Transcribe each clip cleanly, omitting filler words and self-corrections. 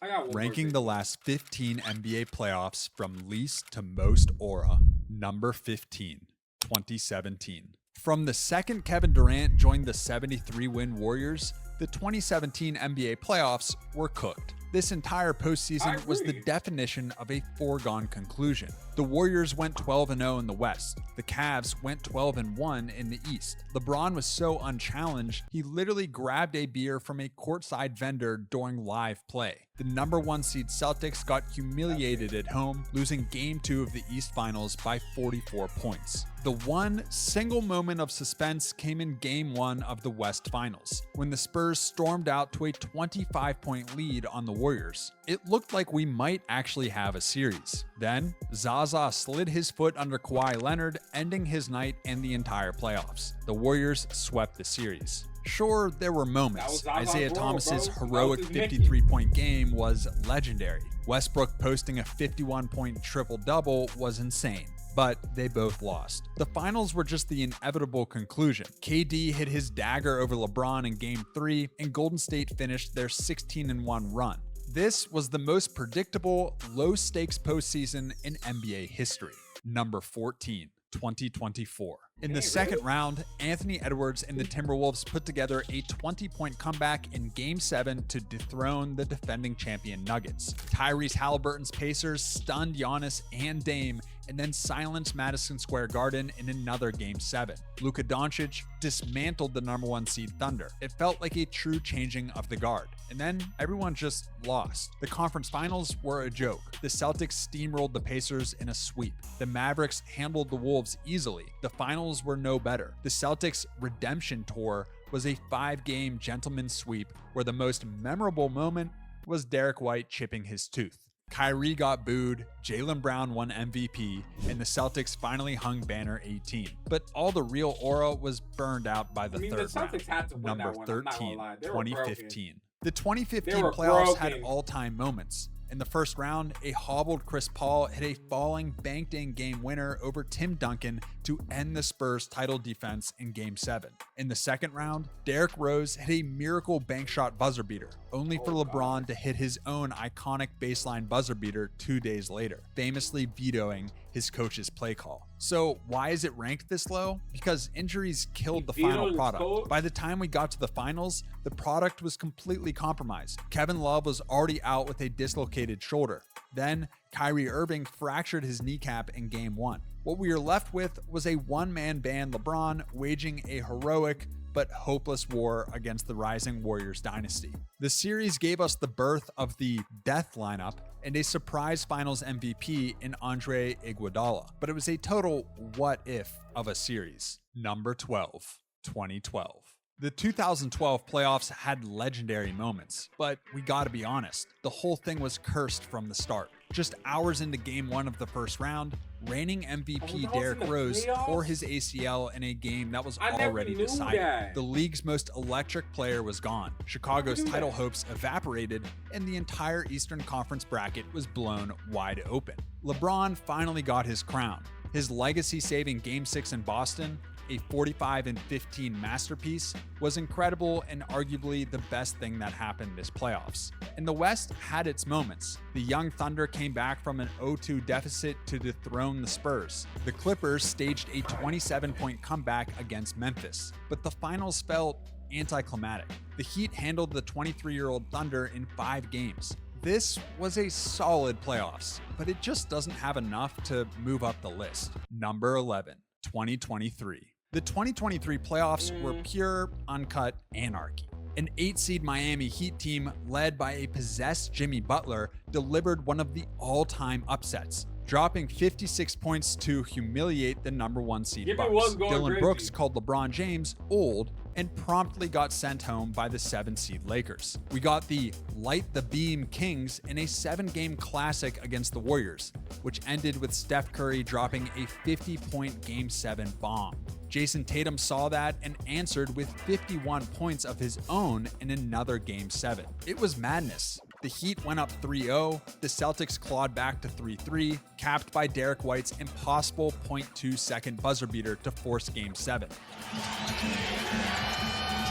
I got one Ranking more the last 15 NBA playoffs from least to most aura. Number 15, 2017. From the second Kevin Durant joined the 73-win Warriors, the 2017 NBA playoffs were cooked. This entire postseason was the definition of a foregone conclusion. The Warriors went 12-0 in the West. The Cavs went 12-1 in the East. LeBron was so unchallenged, he literally grabbed a beer from a courtside vendor during live play. The number 1 seed Celtics got humiliated at home, losing Game 2 of the East Finals by 44 points. The one single moment of suspense came in Game 1 of the West Finals, when the Spurs stormed out to a 25-point lead on the Warriors. It looked like we might actually have a series. Then, Zaza slid his foot under Kawhi Leonard, ending his night and the entire playoffs. The Warriors swept the series. Sure, there were moments. Isaiah Thomas's heroic 53-point game was legendary. Westbrook posting a 51-point triple-double was insane. But they both lost. The finals were just the inevitable conclusion. KD hit his dagger over LeBron in Game 3, and Golden State finished their 16-1 run. This was the most predictable, low-stakes postseason in NBA history. Number 14, 2024. In the second round, Anthony Edwards and the Timberwolves put together a 20-point comeback in Game 7 to dethrone the defending champion Nuggets. Tyrese Halliburton's Pacers stunned Giannis and Dame and then silenced Madison Square Garden in another Game 7. Luka Doncic dismantled the number 1 seed Thunder. It felt like a true changing of the guard. And then everyone just lost. The conference finals were a joke. The Celtics steamrolled the Pacers in a sweep. The Mavericks handled the Wolves easily. The finals were no better. The Celtics' redemption tour was a 5-game gentleman's sweep where the most memorable moment was Derek White chipping his tooth. Kyrie got booed, Jaylen Brown won MVP, and the Celtics finally hung banner 18. But all the real aura was burned out by the third round. Number 13, 2015. The 2015 playoffs had all-time moments. In the first round, a hobbled Chris Paul hit a falling, banked-in game winner over Tim Duncan to end the Spurs' title defense in Game 7. In the second round, Derrick Rose hit a miracle bank shot buzzer beater, only for LeBron to hit his own iconic baseline buzzer beater 2 days later, famously vetoing his coach's play call. So why is it ranked this low? Because injuries killed the final product. By the time we got to the finals, the product was completely compromised. Kevin Love was already out with a dislocated shoulder. Then Kyrie Irving fractured his kneecap in Game 1. What we were left with was a one-man band LeBron waging a heroic but hopeless war against the rising Warriors dynasty. The series gave us the birth of the death lineup and a surprise finals MVP in Andre Iguodala, but it was a total what if of a series. Number 12, 2012. The 2012 playoffs had legendary moments, but we gotta be honest, the whole thing was cursed from the start. Just hours into Game 1 of the first round, reigning MVP Derrick Rose tore his ACL in a game that was already decided. The league's most electric player was gone. Chicago's title hopes evaporated, and the entire Eastern Conference bracket was blown wide open. LeBron finally got his crown. His legacy-saving Game 6 in Boston, a 45-15 masterpiece, was incredible and arguably the best thing that happened this playoffs. And the West had its moments. The young Thunder came back from an 0-2 deficit to dethrone the Spurs. The Clippers staged a 27-point comeback against Memphis, but the finals felt anticlimactic. The Heat handled the 23-year-old Thunder in 5 games. This was a solid playoffs, but it just doesn't have enough to move up the list. Number 11, 2023. The 2023 playoffs were pure, uncut anarchy. An 8-seed Miami Heat team led by a possessed Jimmy Butler delivered one of the all-time upsets, dropping 56 points to humiliate the number 1 seed Bucks. Dylan Brooks called LeBron James old and promptly got sent home by the 7-seed Lakers. We got the Light the Beam Kings in a 7-game classic against the Warriors, which ended with Steph Curry dropping a 50-point Game 7 bomb. Jason Tatum saw that and answered with 51 points of his own in another Game 7. It was madness. The Heat went up 3-0, the Celtics clawed back to 3-3, capped by Derek White's impossible 0.2-second buzzer beater to force Game 7.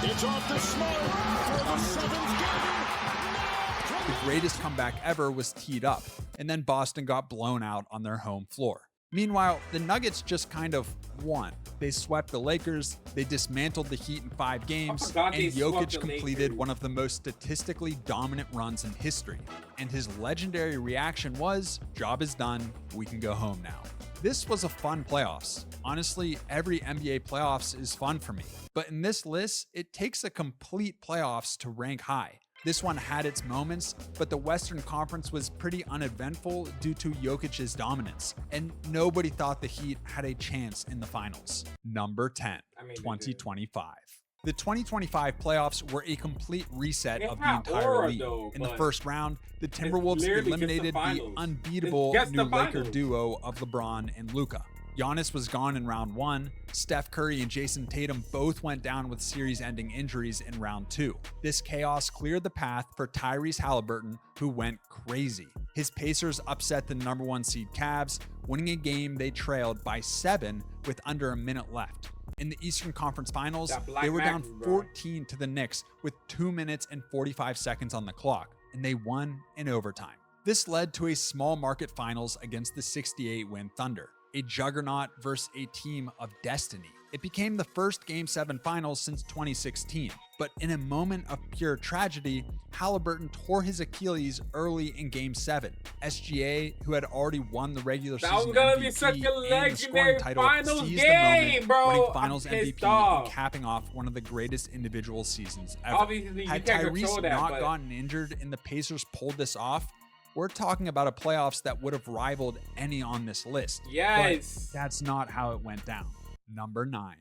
It's off to Smart for the 7th game. The greatest comeback ever was teed up, and then Boston got blown out on their home floor. Meanwhile, the Nuggets just kind of won. They swept the Lakers, they dismantled the Heat in 5 games, and Jokic completed one of the most statistically dominant runs in history. And his legendary reaction was, "Job is done, we can go home now." This was a fun playoffs. Honestly, every NBA playoffs is fun for me. But in this list, it takes a complete playoffs to rank high. This one had its moments, but the Western Conference was pretty uneventful due to Jokic's dominance, and nobody thought the Heat had a chance in the finals. Number 10, 2025. The 2025 playoffs were a complete reset of the entire league. In the first round, the Timberwolves eliminated the unbeatable new Laker duo of LeBron and Luka. Giannis was gone in round 1. Steph Curry and Jason Tatum both went down with series-ending injuries in round 2. This chaos cleared the path for Tyrese Halliburton, who went crazy. His Pacers upset the number 1 seed Cavs, winning a game they trailed by 7 with under a minute left. In the Eastern Conference Finals, they were down 14 to the Knicks with 2 minutes and 45 seconds on the clock, and they won in overtime. This led to a small market finals against the 68-win Thunder, a juggernaut versus a team of destiny. It became the first Game 7 finals since 2016, but in a moment of pure tragedy, Halliburton tore his Achilles early in Game 7. SGA, who had already won the regular season MVP and the scoring title, seized the moment, winning Finals MVP and capping off one of the greatest individual seasons ever. Had Tyrese not gotten injured and the Pacers pulled this off, we're talking about a playoffs that would have rivaled any on this list. Yes. But that's not how it went down. Number 9,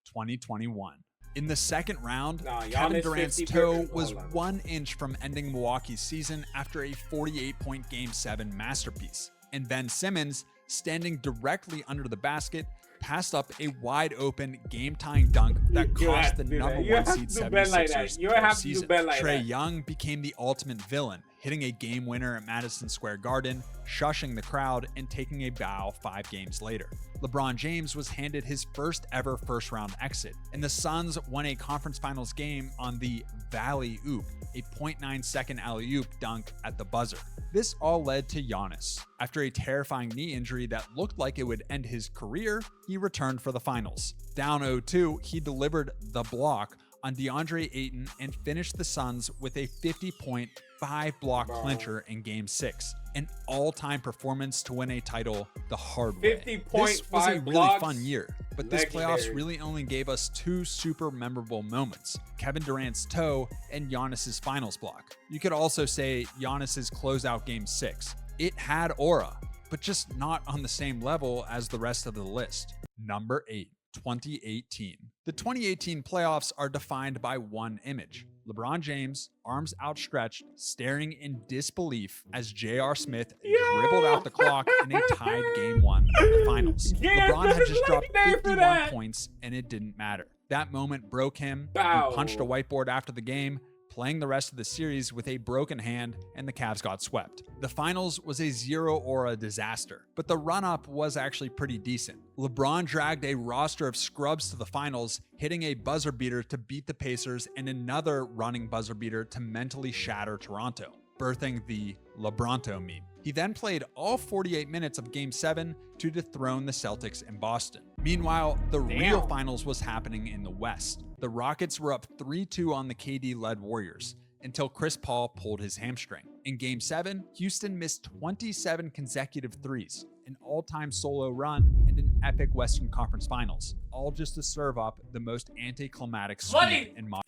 2021. In the second round, Kevin Durant's toe was 1 inch from ending Milwaukee's season after a 48-point Game 7 masterpiece. And Ben Simmons, standing directly under the basket, passed up a wide-open, game-tying dunk that cost the number 1 seed 76ers their season. Trae Young became the ultimate villain, hitting a game winner at Madison Square Garden, shushing the crowd, and taking a bow 5 games later. LeBron James was handed his first ever first-round exit, and the Suns won a conference finals game on the Valley Oop, a 0.9-second alley-oop dunk at the buzzer. This all led to Giannis. After a terrifying knee injury that looked like it would end his career, he returned for the finals. Down 0-2, he delivered the block on DeAndre Ayton and finished the Suns with a 50-point 5-block clincher in Game 6, an all-time performance to win a title the hard way. 50.5 This was a really fun year, but this playoffs really only gave us 2 super memorable moments: Kevin Durant's toe and Giannis's finals block. You could also say Giannis's closeout Game 6. It had aura, but just not on the same level as the rest of the list. Number 8, 2018. The 2018 playoffs are defined by one image: LeBron James, arms outstretched, staring in disbelief as J.R. Smith dribbled out the clock in a tied Game 1 of the finals. LeBron had just dropped 51 points and it didn't matter. That moment broke him. He punched a whiteboard after the game, playing the rest of the series with a broken hand, and the Cavs got swept. The finals was a zero-aura disaster, but the run-up was actually pretty decent. LeBron dragged a roster of scrubs to the finals, hitting a buzzer beater to beat the Pacers and another running buzzer beater to mentally shatter Toronto, birthing the LeBronto meme. He then played all 48 minutes of Game 7 to dethrone the Celtics in Boston. Meanwhile, the real finals was happening in the West. The Rockets were up 3-2 on the KD-led Warriors until Chris Paul pulled his hamstring. In Game 7, Houston missed 27 consecutive threes, an all-time solo run, and an epic Western Conference Finals, all just to serve up the most anticlimactic sweep in modern.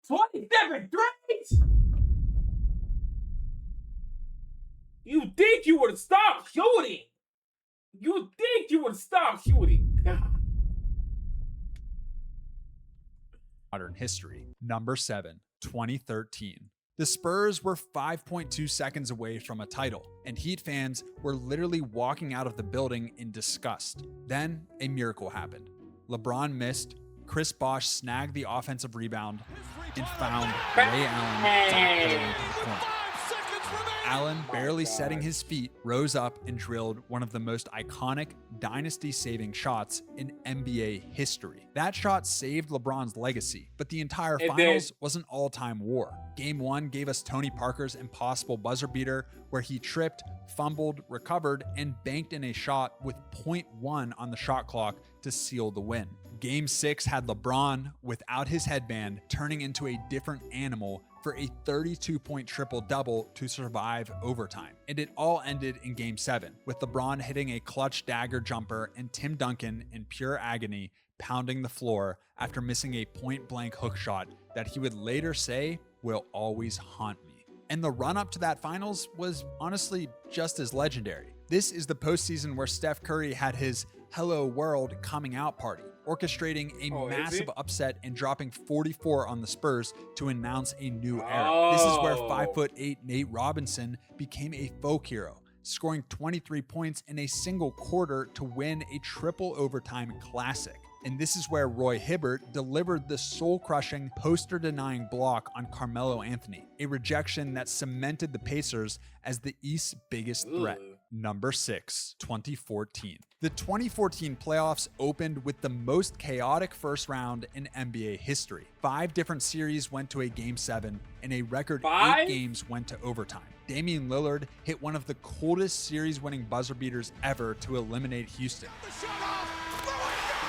27 threes! You think you would stop shooting? You think you would stop shooting? Modern history. Number 7, 2013. The Spurs were 5.2 seconds away from a title, and Heat fans were literally walking out of the building in disgust. Then a miracle happened. LeBron missed, Chris Bosh snagged the offensive rebound, and found Ray Allen to the corner. Allen, My barely God. setting his feet, rose up and drilled one of the most iconic, dynasty-saving shots in NBA history. That shot saved LeBron's legacy, but the entire It finals did. was an all-time war. Game 1 gave us Tony Parker's impossible buzzer beater, where he tripped, fumbled, recovered, and banked in a shot with 0.1 on the shot clock to seal the win. Game 6 had LeBron, without his headband, turning into a different animal for a 32-point triple-double to survive overtime. And it all ended in Game 7, with LeBron hitting a clutch dagger jumper and Tim Duncan, in pure agony, pounding the floor after missing a point-blank hook shot that he would later say will always haunt me. And the run-up to that finals was honestly just as legendary. This is the postseason where Steph Curry had his Hello World coming out party, orchestrating a massive upset and dropping 44 on the Spurs to announce a new era. This is where 5'8" Nate Robinson became a folk hero, scoring 23 points in a single quarter to win a triple overtime classic. And this is where Roy Hibbert delivered the soul-crushing, poster-denying block on Carmelo Anthony, a rejection that cemented the Pacers as the East's biggest threat. Number 6, 2014. The 2014 playoffs opened with the most chaotic first round in NBA history. 5 different series went to a Game 7, and a record 8 games went to overtime. Damian Lillard hit one of the coldest series-winning buzzer beaters ever to eliminate Houston.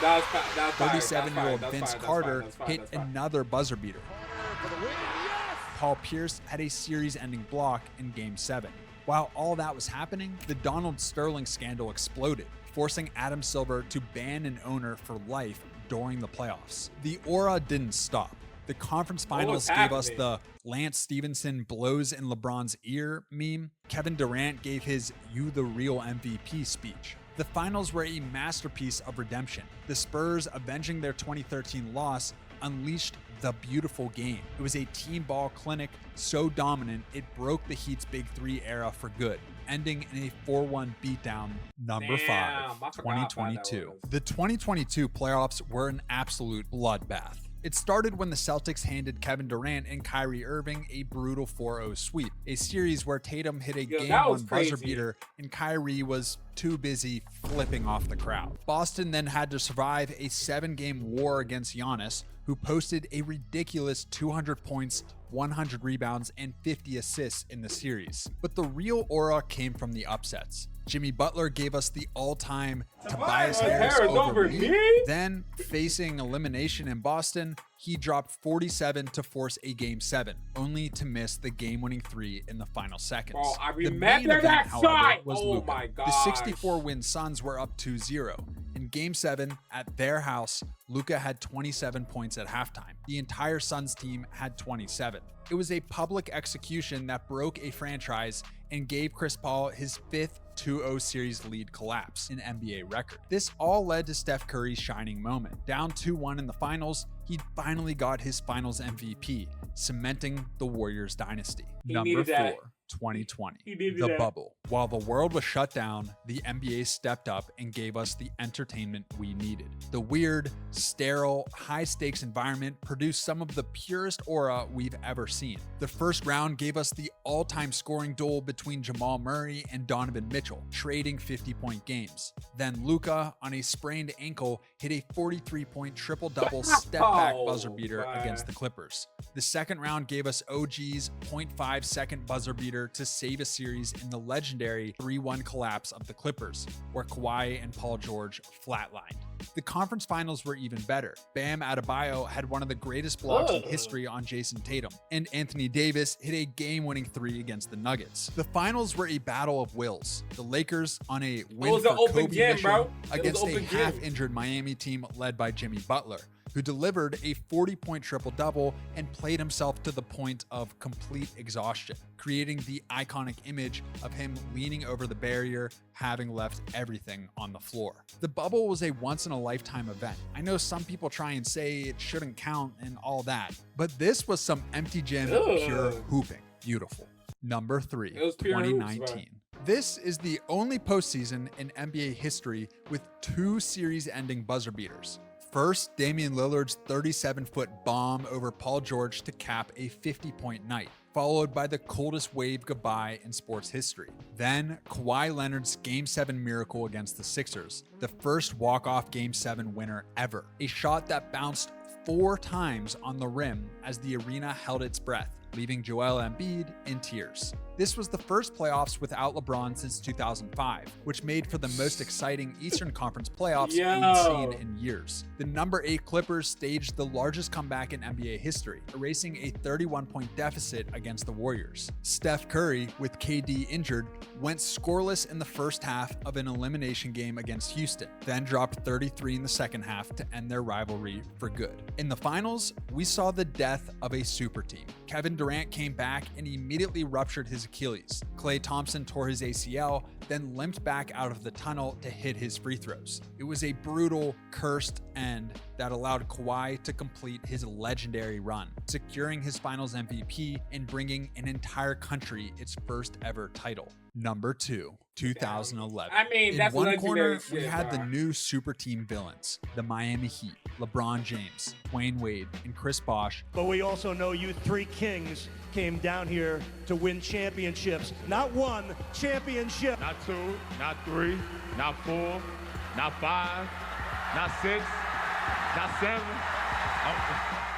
37-year-old Vince Carter hit another buzzer beater. Paul Pierce had a series-ending block in Game 7. While all that was happening, the Donald Sterling scandal exploded, forcing Adam Silver to ban an owner for life during the playoffs. The aura didn't stop. The conference finals gave us the Lance Stevenson blows in LeBron's ear meme. Kevin Durant gave his "You the real MVP" speech. The finals were a masterpiece of redemption. The Spurs, avenging their 2013 loss, unleashed the beautiful game. It was a team ball clinic so dominant it broke the Heat's Big Three era for good, ending in a 4-1 beatdown. Number 5, 2022. The 2022 playoffs were an absolute bloodbath. It started when the Celtics handed Kevin Durant and Kyrie Irving a brutal 4-0 sweep, a series where Tatum hit a game-1 buzzer beater and Kyrie was too busy flipping off the crowd. Boston then had to survive a 7-game war against Giannis, who posted a ridiculous 200 points, 100 rebounds, and 50 assists in the series. But the real aura came from the upsets. Jimmy Butler gave us the all-time Tobias Harris over me. Then, facing elimination in Boston, he dropped 47 to force a Game 7, only to miss the game-winning 3 in the final seconds. Bro, I the main remember event, that however, shot! was Oh Luka. my The gosh. 64-win Suns were up 2-0. In Game 7, at their house, Luka had 27 points at halftime. The entire Suns team had 27. It was a public execution that broke a franchise and gave Chris Paul his 5th 2-0 series lead collapse, an NBA record. This all led to Steph Curry's shining moment. Down 2-1 in the finals, he finally got his finals MVP, cementing the Warriors dynasty. Number 4, 2020. The bubble. While the world was shut down, the NBA stepped up and gave us the entertainment we needed. The weird, sterile, high-stakes environment produced some of the purest aura we've ever seen. The first round gave us the all-time scoring duel between Jamal Murray and Donovan Mitchell, trading 50-point games. Then Luka, on a sprained ankle, hit a 43-point triple-double step-back buzzer beater against the Clippers. The second round gave us OG's 0.5-second buzzer beater to save a series in the legendary 3-1 collapse of the Clippers, where Kawhi and Paul George flatlined. The conference finals were even better. Bam Adebayo had one of the greatest blocks in history on Jason Tatum, and Anthony Davis hit a game-winning 3 against the Nuggets. The finals were a battle of wills. The Lakers on a win for Kobe mission against a half-injured Miami team led by Jimmy Butler, who delivered a 40-point triple-double and played himself to the point of complete exhaustion, creating the iconic image of him leaning over the barrier, having left everything on the floor. The bubble was a once-in-a-lifetime event. I know some people try and say it shouldn't count and all that, but this was some empty gym pure hooping. Beautiful. Number 3, 2019. This is the only postseason in NBA history with 2 series-ending buzzer beaters. First, Damian Lillard's 37-foot bomb over Paul George to cap a 50-point night, followed by the coldest wave goodbye in sports history. Then, Kawhi Leonard's Game 7 miracle against the Sixers, the first walk-off Game 7 winner ever. A shot that bounced 4 times on the rim as the arena held its breath, leaving Joel Embiid in tears. This was the first playoffs without LeBron since 2005, which made for the most exciting Eastern Conference playoffs we'd seen in years. The number 8 Clippers staged the largest comeback in NBA history, erasing a 31-point deficit against the Warriors. Steph Curry, with KD injured, went scoreless in the first half of an elimination game against Houston, then dropped 33 in the second half to end their rivalry for good. In the finals, we saw the death of a super team. Kevin Durant came back and immediately ruptured his Achilles. Klay Thompson tore his ACL, then limped back out of the tunnel to hit his free throws. It was a brutal, cursed end that allowed Kawhi to complete his legendary run, securing his finals MVP and bringing an entire country its first ever title. Number 2, 2011. I mean, in that's one legendary corner, we shit, had the bro. new super team villains, the Miami Heat, LeBron James, Dwayne Wade, and Chris Bosh. But we also know you 3 kings came down here to win championships. Not 1 championship. Not 2, not 3, not 4, not 5, not 6, not 7.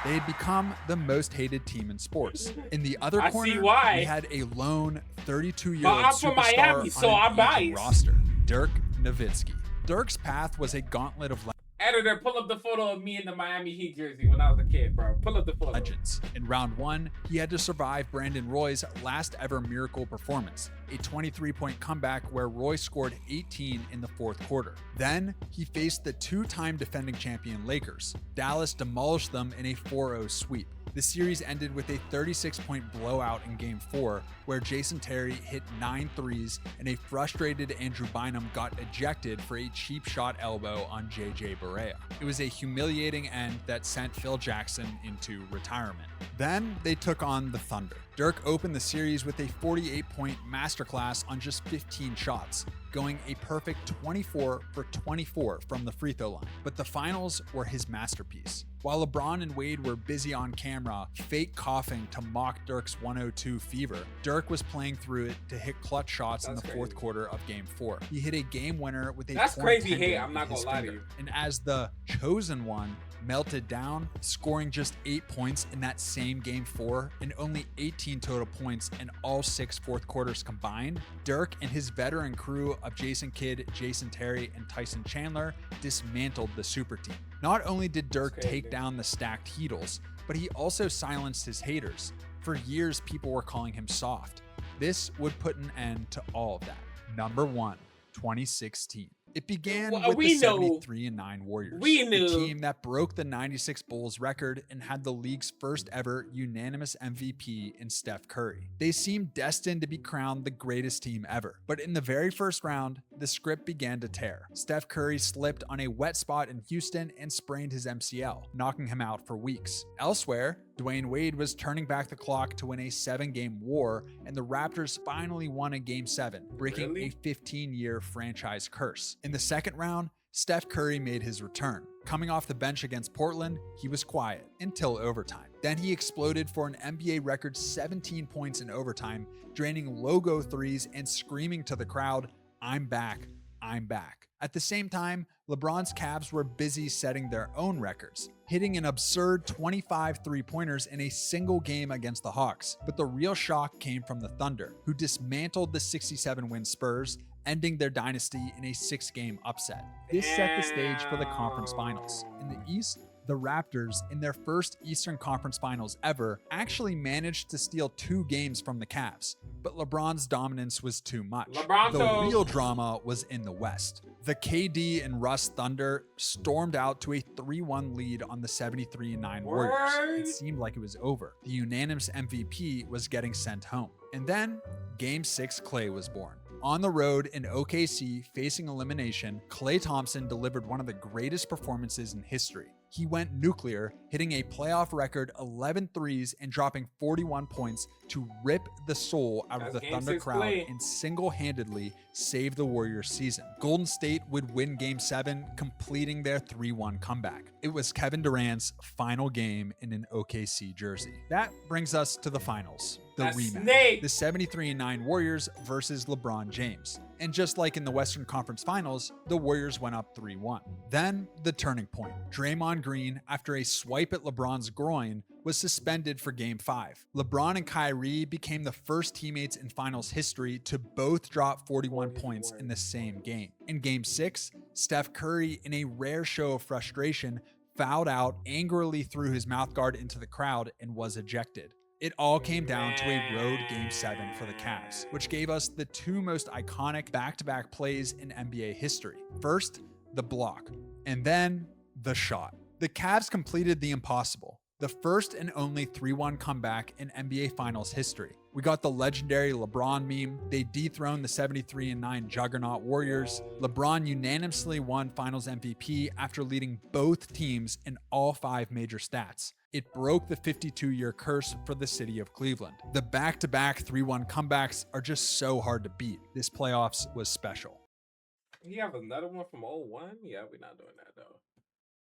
They had become the most hated team in sports. In the other I corner, see why. we had a lone 32-year-old But I'm from superstar Miami, so on I'm an aging biased. roster, Dirk Nowitzki. Dirk's path was a gauntlet of Editor, pull up the photo of me in the Miami Heat jersey when I was a kid, bro. Pull up the photo. legends. In round 1, he had to survive Brandon Roy's last ever miracle performance, a 23-point comeback where Roy scored 18 in the fourth quarter. Then, he faced the 2-time defending champion Lakers. Dallas demolished them in a 4-0 sweep. The series ended with a 36-point blowout in Game 4, where Jason Terry hit 9 threes and a frustrated Andrew Bynum got ejected for a cheap shot elbow on JJ Barea. It was a humiliating end that sent Phil Jackson into retirement. Then they took on the Thunder. Dirk opened the series with a 48-point masterclass on just 15 shots, going a perfect 24 for 24 from the free throw line. But the finals were his masterpiece. While LeBron and Wade were busy on camera, fake coughing to mock Dirk's 102 fever, Dirk was playing through it to hit clutch shots in the fourth quarter of Game 4. He hit a game winner with a That's torn crazy tendon hate, I'm in not his gonna lie to finger. you. And as the chosen one melted down, scoring just 8 points in that same Game 4 and only 18 total points in all 6 fourth quarters combined, Dirk and his veteran crew of Jason Kidd, Jason Terry, and Tyson Chandler dismantled the super team. Not only did Dirk take down the stacked Heatles, but he also silenced his haters. For years, people were calling him soft. This would put an end to all of that. Number 1, 2016. It began Well, with we the know- 73-9 Warriors, we the knew. team that broke the 96 Bulls record and had the league's first ever unanimous MVP in Steph Curry. They seemed destined to be crowned the greatest team ever. But in the very first round, the script began to tear. Steph Curry slipped on a wet spot in Houston and sprained his MCL, knocking him out for weeks. Elsewhere, Dwayne Wade was turning back the clock to win a 7-game war, and the Raptors finally won a Game 7, breaking Really? a 15-year franchise curse. In the second round, Steph Curry made his return. Coming off the bench against Portland, he was quiet until overtime. Then he exploded for an NBA record 17 points in overtime, draining logo threes and screaming to the crowd, "I'm back, I'm back." At the same time, LeBron's Cavs were busy setting their own records, hitting an absurd 25 three-pointers in a single game against the Hawks. But the real shock came from the Thunder, who dismantled the 67-win Spurs, ending their dynasty in a 6-game upset. This set the stage for the conference finals. In the East, the Raptors, in their first Eastern Conference Finals ever, actually managed to steal 2 games from the Cavs. But LeBron's dominance was too much. LeBronto. The real drama was in the West. The KD and Russ Thunder stormed out to a 3-1 lead on the 73-9 Warriors. Word. It seemed like it was over. The unanimous MVP was getting sent home. And then, Game 6 Klay was born. On the road in OKC, facing elimination, Klay Thompson delivered one of the greatest performances in history. He went nuclear, hitting a playoff record 11 threes and dropping 41 points to rip the soul out of That's the Game Thunder 6 crowd Klay. and single-handedly save the Warriors season. Golden State would win Game 7, completing their 3-1 comeback. It was Kevin Durant's final game in an OKC jersey. That brings us to the finals. the That rematch. snake. The 73-9 Warriors versus LeBron James. And just like in the Western Conference Finals, the Warriors went up 3-1. Then, the turning point. Draymond Green, after a swipe at LeBron's groin, was suspended for Game 5. LeBron and Kyrie became the first teammates in Finals history to both drop 41 points in the same game. In Game 6, Steph Curry, in a rare show of frustration, fouled out, angrily threw his mouthguard into the crowd, and was ejected. It all came down to a road Game 7 for the Cavs, which gave us the two most iconic back-to-back plays in NBA history. First, the block, and then the shot. The Cavs completed the impossible, the first and only 3-1 comeback in NBA Finals history. We got the legendary LeBron meme. They dethroned the 73-9 juggernaut Warriors. LeBron unanimously won Finals MVP after leading both teams in all 5 major stats. It broke the 52-year curse for the city of Cleveland. The back-to-back 3-1 comebacks are just so hard to beat. This playoffs was special. You have another one from 01? Yeah, we're not doing that though.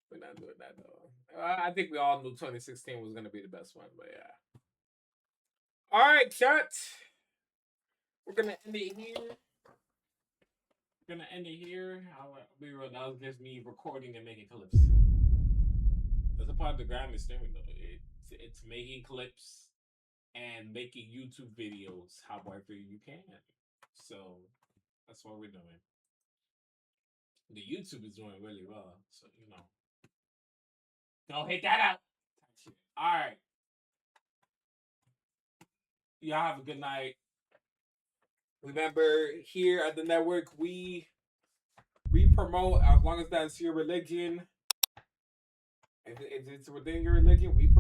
We're not doing that though. I think we all knew 2016 was gonna be the best one, but yeah. All right, chat. We're gonna end it here. We're gonna end it here. Be real. That was just me recording and making clips. That's a part of the grinding streaming though. It's making clips and making YouTube videos however you can. So that's what we're doing. The YouTube is doing really well, so you know. Don't hit that out. All right. Y'all have a good night. Remember, here at the network, we promote, as long as that's your religion. If it's within your religion, we promote